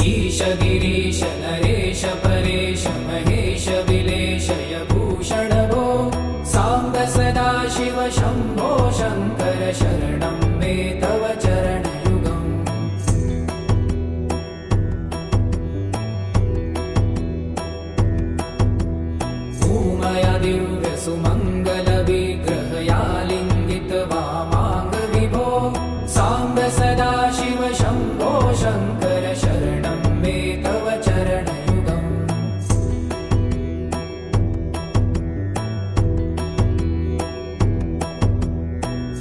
ईश गिरीश नरेश परेश महेश विलेशय भूषण भो साम्ब सदा शिव शम्भो शङ्कर शरणं मे तव चरणयुगम्। भूमया दिव्य सुमङ्गल विग्रहया लिङ्गित वामाङ्ग विभो साम्ब सदा शिव शम्भो शङ्कर शरणं मे तव चरणयुगम्।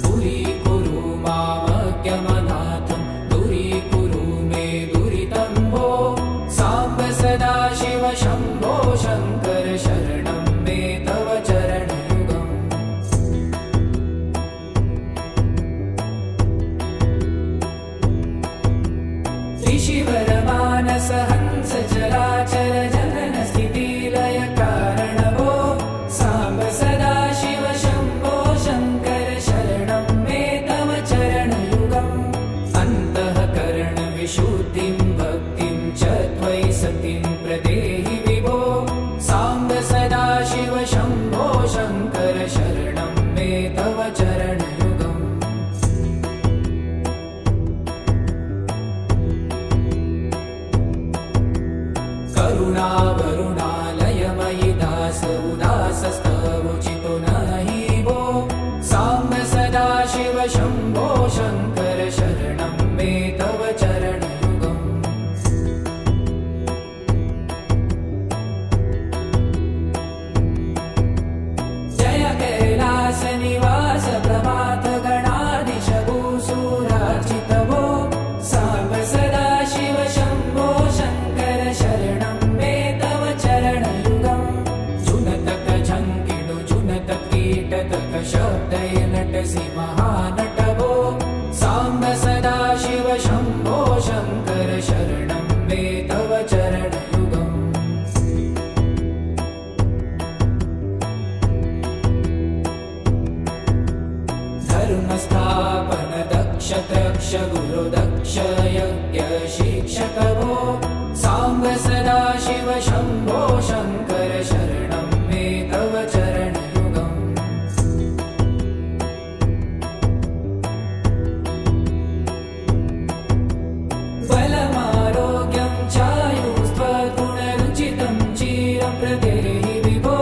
दूरीकुरु मामज्ञमनाथं दूरीकुरु मे दुरितं भो साम्ब सदा शिव शम्भो शङ्कर शरणं मे तव चरणयुगम्। ऋषिवरमानस हंस चराचर जनन स्थितिलय कारण भो साम्ब सदा शिव शम्भो शङ्कर शरणं मे तव चरणयुगम्। अन्तःकरण विशुद्धिं भक्तिं च त्वयि सतिं प्रदेहि विभो साम्ब सदा शिव शम्भो शङ्कर शरणं मे तव चरणयुगम्। करुणावरुणालयमयि दास उदासस्तवोचितो नहि भो साम्ब सदा शिव शम्भो शङ्कर शरणं मे तव चरणयुगम्। जय कैलास निवास प्रभात गणाधीश भूसुरार्चित भो साम्ब सदा शिव शम्भो शङ्कर शरणं मे तव चरणयुगम्। जुनतक झङ्किणु जुनत कीटतक शब्दय नटसि महानट भो साम्ब सदा शिव शम्भो शङ्कर शरणं मे तव चरणयुगम्। धर्मस्थापन दक्ष त्रक्ष गुरु दक्ष यज्ञ शिक्षक भो साम्ब सदा शिव शम्भो शङ्कर शरणं मे तव चरणयुगम्। बलमारोग्यं चायुस्त्वगुणरुचितं चिरं प्रदेहि विभो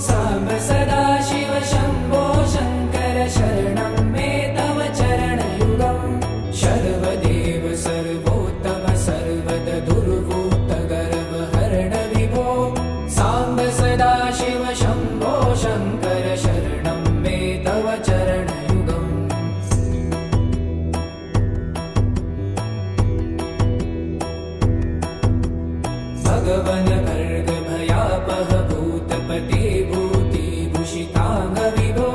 साम्ब सदा शिव शम्भो शङ्कर शरणं मे तव चरणयुगम्। सर्वदेव सर्वोत्तम सर्वद दुर्वूत गर्वहरण विभो साम्ब सदा शिव शम्भो शङ्कर शरणं मे तव चरणयुगम्। भगवन भर्ग भयापह भूतपते भूतिभूषिताङ्ग विभो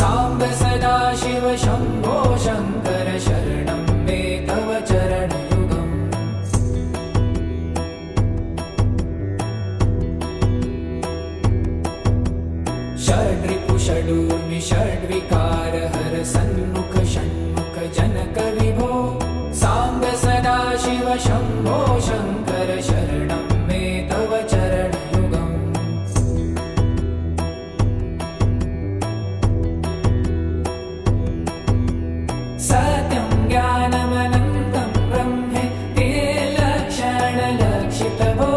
साम्ब सदा शिव शम्भो शङ्कर शरणं मे तव चरणयुगम्। षड्रिपु षडूर्मि षड्विकार हर सन्मुख षण्मुख जनक विभो साम्ब सदा शिव शम्भो शङ्कर शरणं मे तव चरणयुगम्। सत्यं ज्ञानमनन्तं ब्रह्मे ते लक्षणलक्षित भो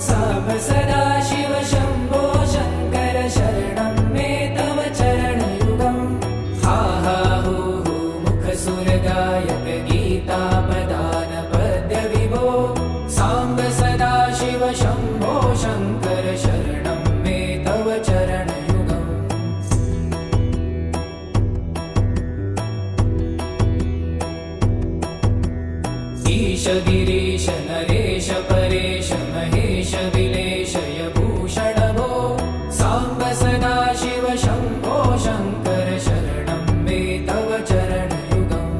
साम्ब सदा शिव शम्भो शङ्कर शरणं मे तव चरणयुगम्। हा हा हू हू मुखसुरगायक गीतापदान पद्य विभो साम्ब सदा शिव शम्भो शङ्कर शरणं मे तव चरणयुगम्। ईश गिरीश नरेश परेश महेश विलेशय भूषण भो साम्ब सदा शिव शम्भो शङ्कर शरणं मे तव चरणयुगम्।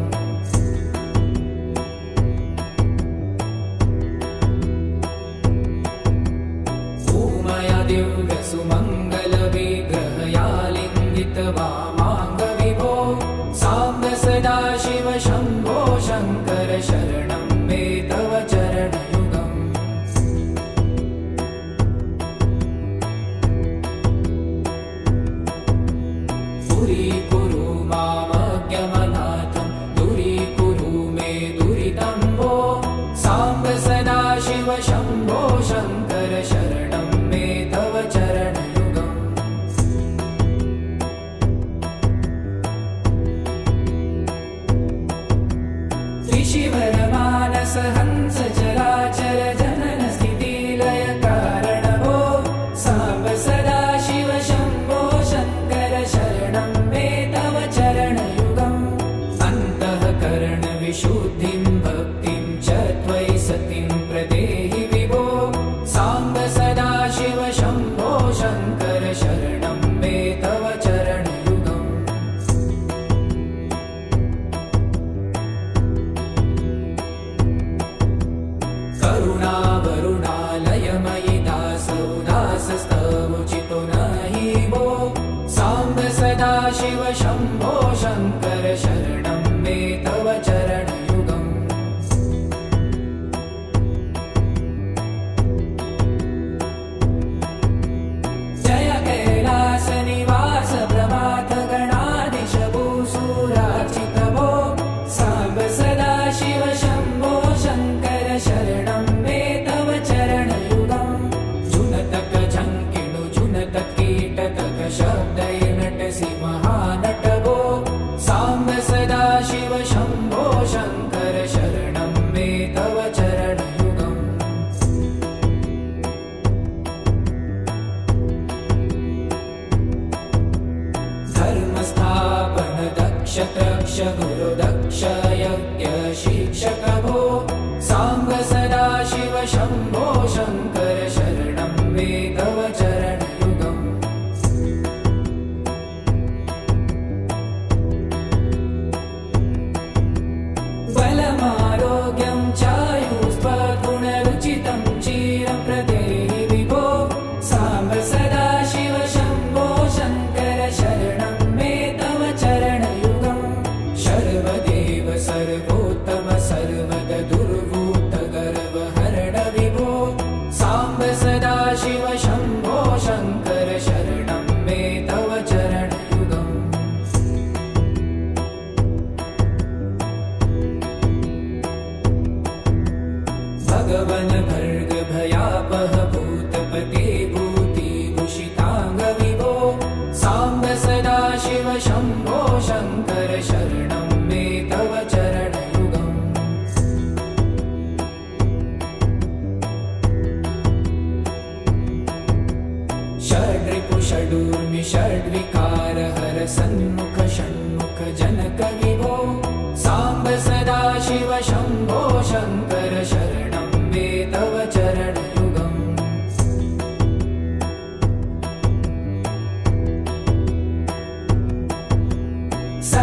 भूमया दिव्य सुमङ्गल विग्रहया लिङ्गित वामाङ्ग विभो साम्ब सदा शिव शम्भो शङ्कर शरणं मे तव चरणयुगम्। दूरीकुरु मामज्ञमनाथं दूरीकुरु मे दुरितं भो साम्ब सदाशिव शम्भो शङ्कर शरणं मे तव चरणयुगम् त्रिशिवरमानस हंस चराचर जनन स्थितिलय कारण भो साम्ब सदाशिव शम्भो शङ्कर शरणं मे तव चरणयुगम् अन्तःकरण विशुद्धिं भक्तिं च त्वयि सतिं प्रदेहि विभो साम्ब सदाशिव शम्भो शङ्कर शरणं मे तव चरणयुगम् करुणावरुणालयमयि दासौ दासस्तवोचितो नहि भो साम्ब सदाशिव शम्भो शङ्कर शरणं मे तव चरणयुगम् जय कैलासनिवास प्रमाथ गणाधीश भूसुरार्चित भो साम्ब सदाशिव शम्भो शङ्कर शरणं मे तव चरणयुगम् जुनतक झङ्किणु जुनतक कीटतक शब्दैर्नटसि महानट भो साम्ब सदाशिव शम्भो शङ्कर शरणं मे तव चरणयुगम् धर्मस्थापन दक्ष त्रक्ष गुरुदक्ष यज्ञ शिक्षक भो साम्ब सदाशिव शम्भो शङ्कर शरणं मे तव चरणयुगम् बलमारोग्यं चायुस्त्वगुणरुचितं चिरं प्रदेहि विभो साम्ब सदाशिव शम्भो शङ्कर शरणं मे तव चरणयुगम् सर्वदेव सर्वोत्तम सर्वद दुर्भूत गर्वहरण विभो साम्ब सदाशिव शम्भो शङ्कर शरणं मे तव चरणयुगम् भगवन् भर्ग भयापह भूतपते भूतिभूषिताङ्ग विभो साम्ब सदाशिव शम्भो शङ्कर शरणं मे तव चरणयुगम् षड्रिपु षडूर्मि षड्विकार हर सन्मुख षण्मुख जनक विभो साम्ब सदाशिव शम्भो शङ्कर शरणं मे तव चरणयुगम् स